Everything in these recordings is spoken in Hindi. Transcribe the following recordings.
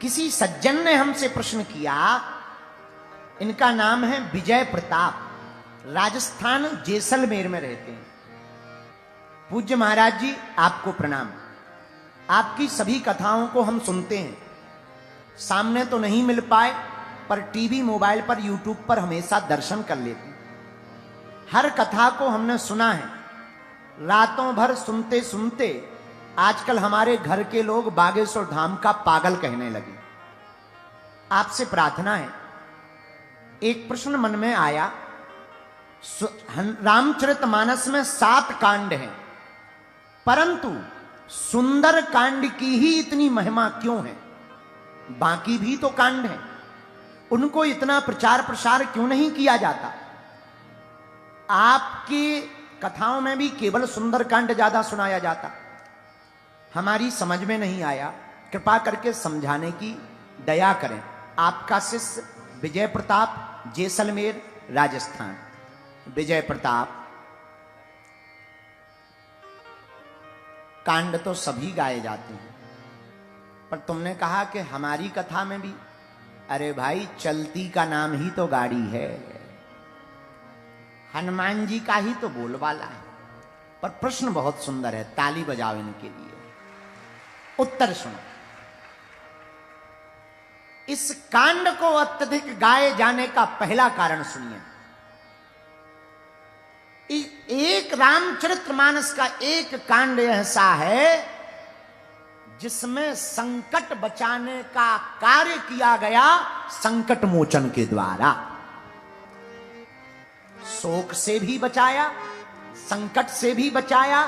किसी सज्जन ने हमसे प्रश्न किया, इनका नाम है विजय प्रताप, राजस्थान जैसलमेर में रहते हैं। पूज्य महाराज जी, आपको प्रणाम। आपकी सभी कथाओं को हम सुनते हैं, सामने तो नहीं मिल पाए पर टीवी मोबाइल पर यूट्यूब पर हमेशा दर्शन कर लेते हैं। हर कथा को हमने सुना है, रातों भर सुनते सुनते आजकल हमारे घर के लोग बागेश्वर धाम का पागल कहने लगे। आपसे प्रार्थना है, एक प्रश्न मन में आया, रामचरितमानस में 7 कांड हैं, परंतु सुंदर कांड की ही इतनी महिमा क्यों है? बाकी भी तो कांड हैं, उनको इतना प्रचार प्रसार क्यों नहीं किया जाता? आपकी कथाओं में भी केवल सुंदर कांड ज्यादा सुनाया जाता, हमारी समझ में नहीं आया। कृपा करके समझाने की दया करें। आपका शिष्य विजय प्रताप, जैसलमेर, राजस्थान। विजय प्रताप, कांड तो सभी गाए जाते हैं, पर तुमने कहा कि हमारी कथा में भी। अरे भाई, चलती का नाम ही तो गाड़ी है, हनुमान जी का ही तो बोलबाला है। पर प्रश्न बहुत सुंदर है, ताली बजाओ इनके लिए। उत्तर सुनो। इस कांड को अत्यधिक गाए जाने का पहला कारण सुनिए। एक रामचरितमानस का एक कांड ऐसा है जिसमें संकट बचाने का कार्य किया गया, संकट मोचन के द्वारा। शोक से भी बचाया, संकट से भी बचाया।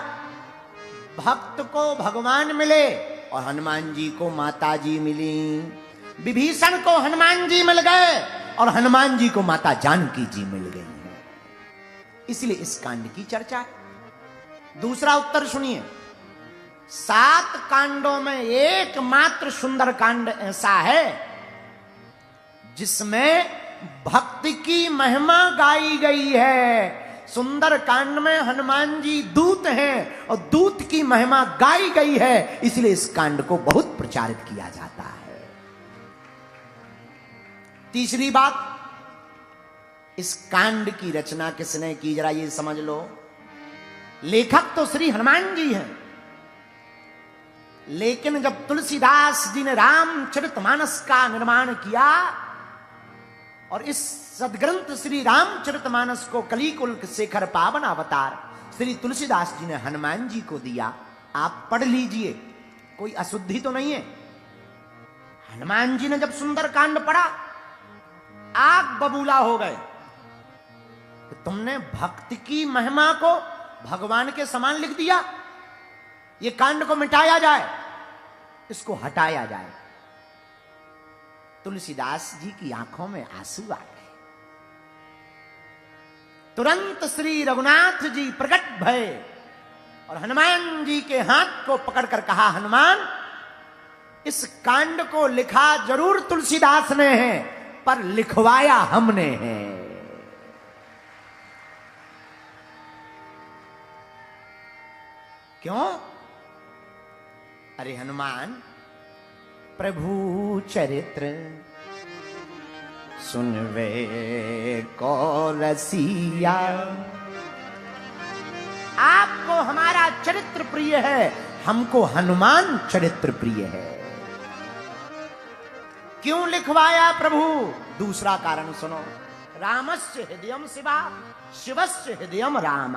भक्त को भगवान मिले और हनुमान जी को माता जी मिली। विभीषण को हनुमान जी मिल गए और हनुमान जी को माता जानकी जी मिल गई। इसलिए इस कांड की चर्चा है। दूसरा उत्तर सुनिए। 7 कांडों में एकमात्र सुंदर कांड ऐसा है जिसमें भक्ति की महिमा गाई गई है। सुंदर कांड में हनुमान जी दूत हैं और दूत की महिमा गाई गई है, इसलिए इस कांड को बहुत प्रचारित किया जाता है। तीसरी बात, इस कांड की रचना किसने की, जरा ये समझ लो। लेखक तो श्री हनुमान जी हैं, लेकिन जब तुलसीदास जी ने रामचरितमानस का निर्माण किया और इस सदग्रंथ श्री रामचरितमानस को कलिकुल शेखर पावन अवतार श्री तुलसीदास जी ने हनुमान जी को दिया। आप पढ़ लीजिए, कोई अशुद्धि तो नहीं है। हनुमान जी ने जब सुंदर कांड पढ़ा, आग बबूला हो गए। तो तुमने भक्ति की महिमा को भगवान के समान लिख दिया। ये कांड को मिटाया जाए, इसको हटाया जाए। तुलसीदास जी की आंखों में आंसू आ गए। तुरंत श्री रघुनाथ जी प्रकट भये और हनुमान जी के हाथ को पकड़कर कहा, हनुमान, इस कांड को लिखा जरूर तुलसीदास ने है, पर लिखवाया हमने है। क्यों? अरे हनुमान, प्रभु चरित्र सुनवे को रसिया। आपको हमारा चरित्र प्रिय है, हमको हनुमान चरित्र प्रिय है। क्यों लिखवाया प्रभु? दूसरा कारण सुनो। रामस्य हृदयम शिवा, शिवस्य हृदयम राम।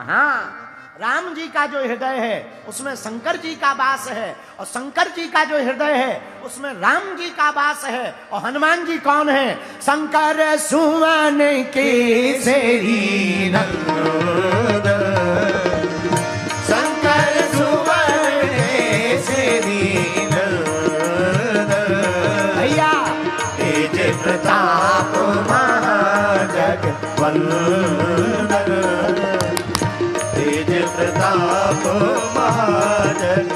राम जी का जो हृदय है उसमें शंकर जी का वास है, और शंकर जी का जो हृदय है उसमें राम जी का वास है। और हनुमान जी कौन है? शंकर सुमन के सेरी नंद, शंकर सुमन के सेरी नंद। भैया तेज प्रताप महाजग वंदन, प्रताप महाजग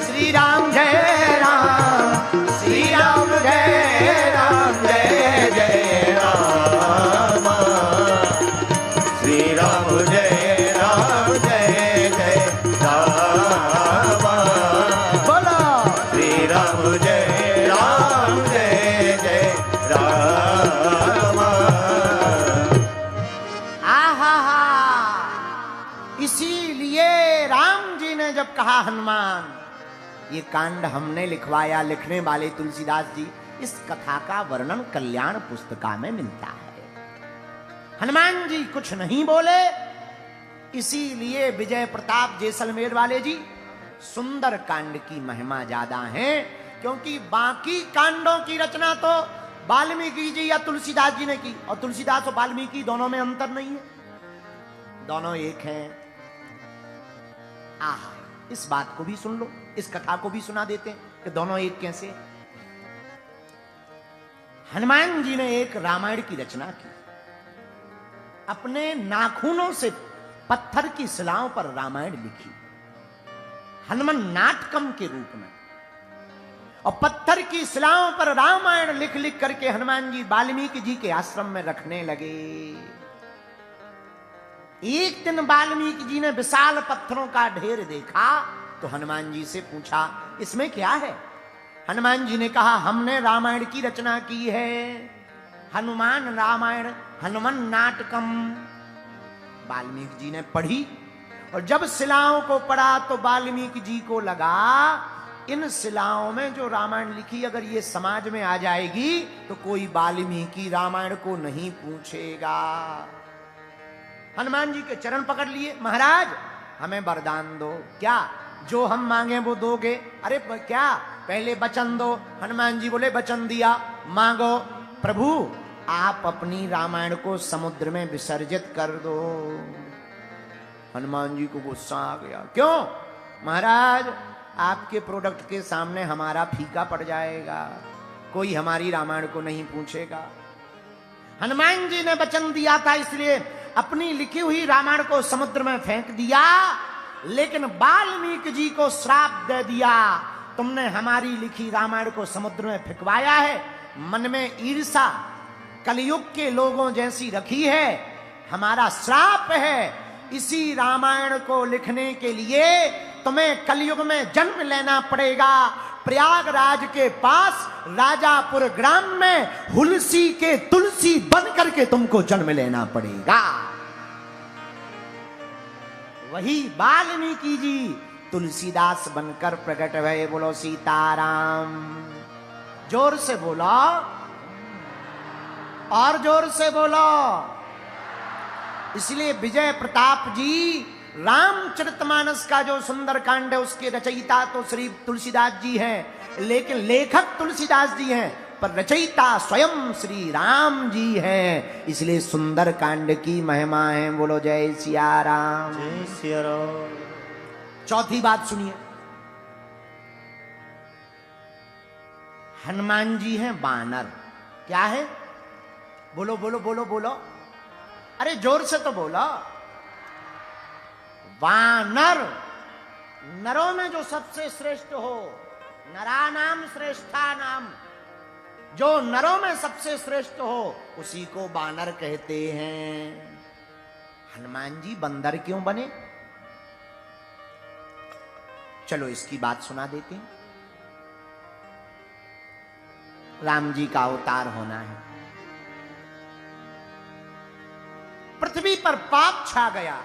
श्री राम जय राम, श्री राम जय राम, जय जय राम, श्री राम जय राम, जय जय राम। बोलो ने जब कहा हनुमान, ये कांड हमने लिखवाया, लिखने वाले तुलसीदास जी, इस कथा का वर्णन कल्याण पुस्तिका में मिलता है। हनुमान जी कुछ नहीं बोले, इसीलिए विजय प्रताप जैसलमेर वाले जी सुंदर कांड की महिमा ज्यादा है, क्योंकि बाकी कांडों की रचना तो वाल्मीकि जी या तुलसीदास जी ने की, और तुलसीदास और वाल्मीकि दोनों में अंतर नहीं है, दोनों एक हैं। आह, इस बात को भी सुन लो, इस कथा को भी सुना देते हैं कि दोनों एक कैसे। हनुमान जी ने एक रामायण की रचना की, अपने नाखूनों से पत्थर की शिलाओं पर रामायण लिखी, हनुमान नाटकम के रूप में, और पत्थर की शिलाओं पर रामायण लिख लिख करके हनुमान जी वाल्मीकि जी के आश्रम में रखने लगे। एक दिन वाल्मीकि जी ने विशाल पत्थरों का ढेर देखा, तो हनुमान जी से पूछा, इसमें क्या है? हनुमान जी ने कहा, हमने रामायण की रचना की है, हनुमान रामायण, हनुमान नाटकम। वाल्मीकि जी ने पढ़ी, और जब शिलाओं को पढ़ा तो वाल्मीकि जी को लगा, इन शिलाओं में जो रामायण लिखी अगर ये समाज में आ जाएगी तो कोई वाल्मीकि रामायण को नहीं पूछेगा। हनुमान जी के चरण पकड़ लिए, महाराज हमें वरदान दो। क्या? जो हम मांगे वो दोगे? अरे क्या, पहले वचन दो। हनुमान जी बोले, वचन दिया, मांगो। प्रभु आप अपनी रामायण को समुद्र में विसर्जित कर दो। हनुमान जी को गुस्सा आ गया, क्यों? महाराज आपके प्रोडक्ट के सामने हमारा फीका पड़ जाएगा, कोई हमारी रामायण को नहीं पूछेगा। हनुमान जी ने वचन दिया था, इसलिए अपनी लिखी हुई रामायण को समुद्र में फेंक दिया, लेकिन वाल्मीकि जी को श्राप दे दिया, तुमने हमारी लिखी रामायण को समुद्र में फेंकवाया है, मन में ईर्षा कलयुग के लोगों जैसी रखी है, हमारा श्राप है। इसी रामायण को लिखने के लिए तुम्हें कलयुग में जन्म लेना पड़ेगा। प्रयागराज के पास राजापुर ग्राम में हुलसी के तुलसी बन करके तुमको जन्म लेना पड़ेगा। वही वाल्मीकि जी तुलसीदास बनकर प्रकट हुए। बोलो सीताराम। जोर से बोलो, और जोर से बोलो। इसलिए विजय प्रताप जी रामचरितमानस का जो सुंदर कांड है उसके रचयिता तो श्री तुलसीदास जी हैं, लेकिन लेखक तुलसीदास जी हैं, पर रचयिता स्वयं श्री राम जी हैं। इसलिए सुंदर कांड की महिमा है। बोलो जय सिया राम। जय सिया राम। चौथी बात सुनिए, हनुमान जी हैं वानर। क्या है? बोलो बोलो बोलो बोलो, अरे जोर से तो बोलो। वानर, नरों में जो सबसे श्रेष्ठ हो, नरा नाम श्रेष्ठा नाम, जो नरों में सबसे श्रेष्ठ हो उसी को वानर कहते हैं। हनुमान जी बंदर क्यों बने? चलो इसकी बात सुना देते हैं। राम जी का अवतार होना है, पृथ्वी पर पाप छा गया,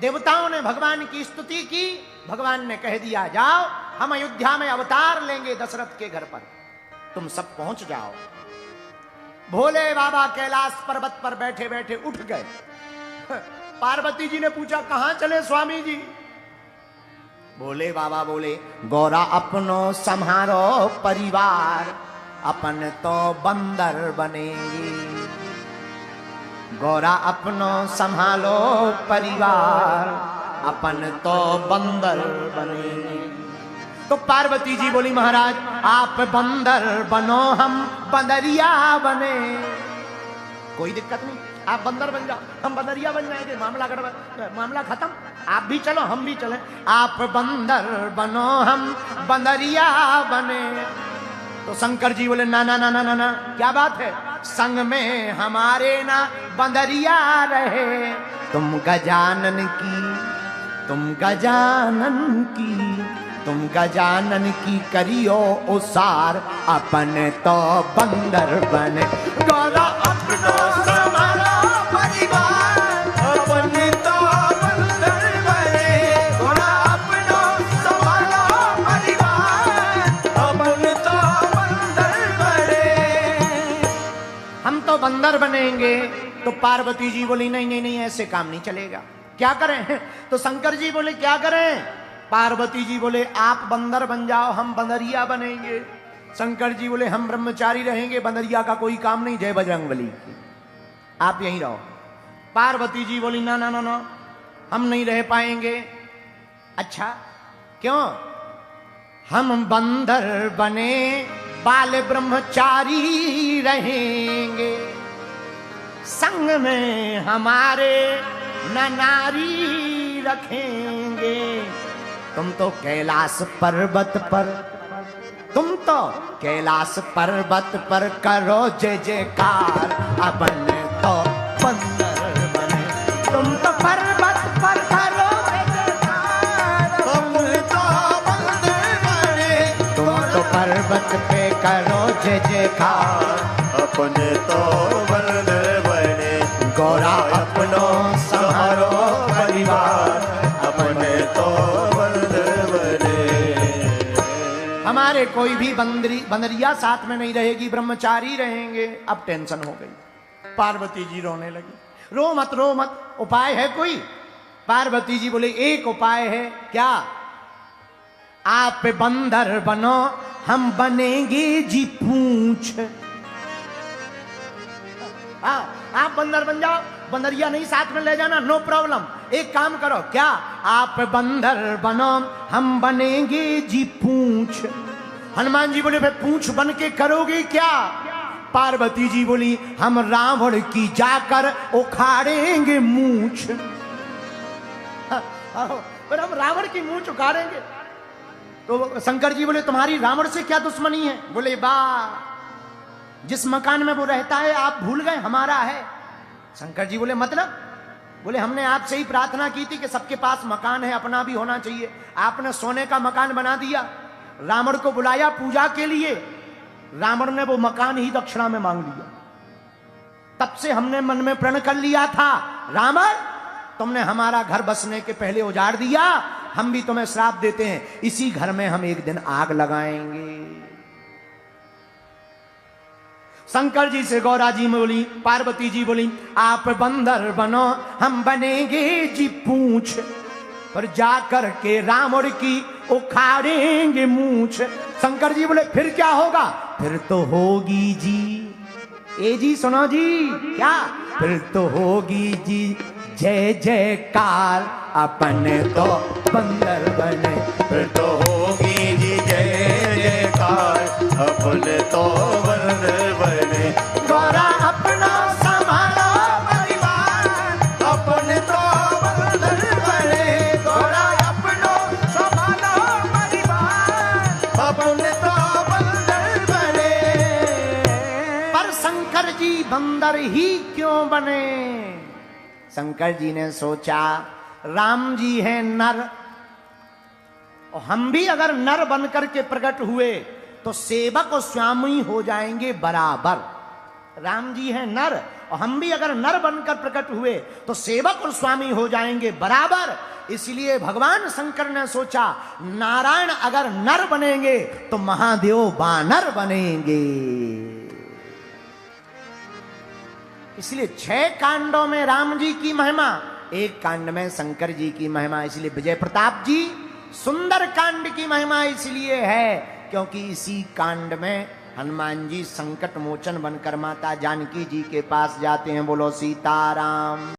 देवताओं ने भगवान की स्तुति की, भगवान ने कह दिया जाओ हम अयोध्या में अवतार लेंगे दशरथ के घर पर, तुम सब पहुंच जाओ। भोले बाबा कैलाश पर्वत पर बैठे बैठे उठ गए। पार्वती जी ने पूछा कहां चले स्वामी जी? भोले बाबा बोले, गौरा अपनो संहारो परिवार, अपन तो बंदर बनेंगे। गौरा अपनो संभालो परिवार, अपन तो बंदर बनेंगे। तो पार्वती जी बोली, महाराज आप बंदर बनो, हम बंदरिया बने। कोई दिक्कत नहीं, आप बंदर बन जाओ, हम बंदरिया बन जाएंगे, मामला खत्म। आप भी चलो हम भी चले। आप बंदर बनो, हम बंदरिया बने। तो शंकर जी बोले, ना ना ना ना ना ना, क्या बात है, संग में हमारे ना बंदरिया रहे। तुम गजानन की, तुम गजानन की, तुम गजानन की करियो उसार, अपन तो बंदर बने। गौरा अपनो संभालो परिवार, अपन तो बंदर बने। बनेंगे। तो पार्वती जी बोली नहीं नहीं नहीं, ऐसे काम नहीं चलेगा, क्या करें? तो शंकर जी बोले क्या करें? पार्वती जी बोले आप बंदर बन जाओ, हम बंदरिया बनेंगे। शंकर जी बोले हम ब्रह्मचारी रहेंगे, बंदरिया का कोई काम नहीं, जय बजरंगबली की, आप यहीं रहो। पार्वती जी बोली ना ना ना ना, हम नहीं रह पाएंगे। अच्छा क्यों? हम बंदर बने बाल ब्रह्मचारी रहेंगे, संग में हमारे न नारी रखेंगे। तुम तो कैलाश पर्वत पर, तुम तो कैलाश पर्वत पर करो जय जयकार, अपन तो बंदर बने। तुम तो पर्वत पर करो जय जयकार, तुम तो बंदर बने। तुम तो पर्वत पे करो जय जयकार, अपने तो बंदर बने। गौरा अपनो संहारो परिवार, अपने तो बंदर बने। हमारे कोई भी बंदरिया साथ में नहीं रहेगी, ब्रह्मचारी रहेंगे। अब टेंशन हो गई, पार्वती जी रोने लगी। रो मत रो मत, उपाय है कोई? पार्वती जी बोले एक उपाय है। क्या? आप बंदर बनो, हम बनेंगे जी पूंछ। आप बंदर बन जाओ, बंदरिया नहीं साथ में ले जाना, नो प्रॉब्लम। एक काम करो, क्या? आप बंदर बनो, हम बनेंगे जी पूंछ। हनुमान जी बोले भाई पूंछ बन के करोगे क्या? पार्वती जी बोली हम रावण की जाकर उखाड़ेंगे मूंछ। पर हम रावण की मूंछ उखाड़ेंगे। तो शंकर जी बोले तुम्हारी रावण से क्या दुश्मनी है? बोले बा, जिस मकान में वो रहता है आप भूल गए, हमारा है। शंकर जी बोले मतलब? बोले हमने आपसे ही प्रार्थना की थी कि सबके पास मकान है, अपना भी होना चाहिए। आपने सोने का मकान बना दिया, रावण को बुलाया पूजा के लिए, रावण ने वो मकान ही दक्षिणा में मांग लिया। तब से हमने मन में प्रण कर लिया था, रावण तुमने हमारा घर बसने के पहले उजाड़ दिया, हम भी तुम्हें श्राप देते हैं, इसी घर में हम एक दिन आग लगाएंगे। शंकर जी से गौरा जी बोली, पार्वती जी बोली आप बंदर बनो, हम बनेंगे जी पूंछ, पर जाकर के रावण की उखाड़ेंगे मूंछ। शंकर जी बोले फिर क्या होगा? फिर तो होगी जी, ए जी सुनो जी, क्या? फिर तो होगी जी जय जयकार, अपन तो बंदर बने। फिर तो होगी जी जय जयकार, अपने तो बंदर बने। गौरा अपना संभालो परिवार, अपने तो बंदर बने। गौरा अपनो संभालो परिवार, अपने तो बंदर बने। पर शंकर जी बंदर ही क्यों बने? शंकर जी ने सोचा राम जी हैं नर, और हम भी अगर नर बनकर के प्रकट हुए तो सेवक और स्वामी हो जाएंगे बराबर। राम जी हैं नर, और हम भी अगर नर बनकर प्रकट हुए तो सेवक और स्वामी हो जाएंगे बराबर। इसलिए भगवान शंकर ने सोचा नारायण अगर नर बनेंगे तो महादेव बानर बनेंगे। इसलिए 6 कांडों में राम जी की महिमा, एक कांड में शंकर जी की महिमा। इसलिए विजय प्रताप जी सुंदर कांड की महिमा इसलिए है क्योंकि इसी कांड में हनुमान जी संकट मोचन बनकर माता जानकी जी के पास जाते हैं। बोलो सीताराम।